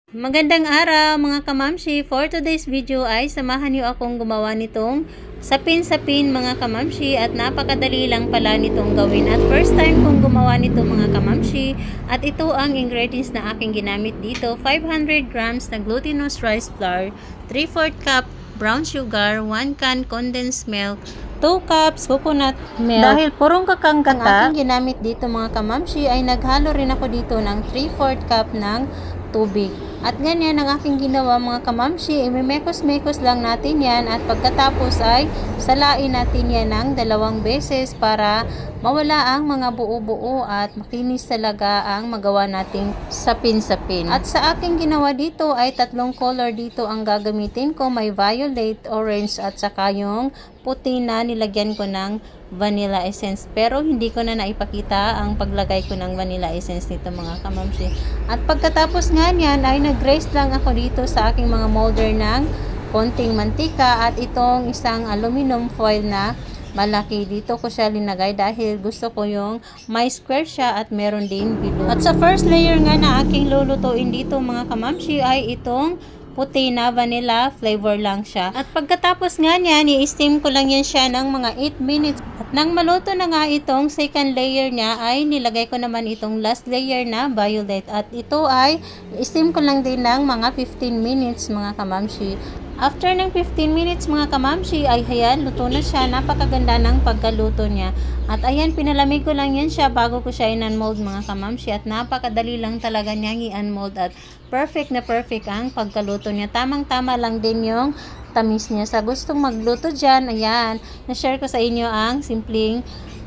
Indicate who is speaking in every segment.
Speaker 1: Magandang araw mga kamamshi. For today's video ay samahan niyo akong gumawa nitong sapin-sapin mga kamamshi, at napakadali lang pala nitong gawin at first time kong gumawa nito mga kamamshi. At ito ang ingredients na aking ginamit dito: 500 grams na glutinous rice flour, 3/4 cup brown sugar, 1 can condensed milk, 2 cups coconut milk. Dahil purong kakang gata, ang aking ginamit dito mga kamamshi ay naghalo rin ako dito ng 3/4 cup ng tubig. At ganyan ang aking ginawa mga kamamshi. Imimekos-mekos lang natin yan, at pagkatapos ay salain natin yan ng 2 beses para mawala ang mga buo-buo at makinis talaga ang magawa nating sapin-sapin. At sa aking ginawa dito ay 3 color dito ang gagamitin ko. May violet, orange at saka yung puti na nilagyan ko ng vanilla essence, pero hindi ko na naipakita ang paglagay ko ng vanilla essence nito mga kamamshi. At pagkatapos nga niyan ay nag-grease lang ako dito sa aking mga molder ng konting mantika, at itong isang aluminum foil na malaki, dito ko siya linagay dahil gusto ko yung may square siya at meron din bilog. At sa first layer nga na aking lulutuin dito mga kamamshi ay itong puti na vanilla flavor lang siya. At pagkatapos nga niyan, i-steam ko lang yan siya ng mga 8 minutes. At nang maluto na nga itong second layer niya ay nilagay ko naman itong last layer na violet. At ito ay i-steam ko lang din ng mga 15 minutes mga kamamshi. After ng 15 minutes mga kamamshi ay ayan, luto na siya. Napakaganda ng pagkaluto niya. At ayan, pinalamig ko lang yan siya bago ko siya in-unmold mga kamamshi. At napakadali lang talaga niyang i-unmold at perfect na perfect ang pagkaluto niya. Tamang-tama lang din yung tamis niya. Sa gustong magluto dyan, ayan, na-share ko sa inyo ang simpleng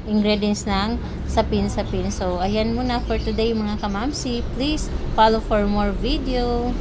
Speaker 1: ingredients ng sapin-sapin. So, ayan muna for today mga kamamshi. Please follow for more video.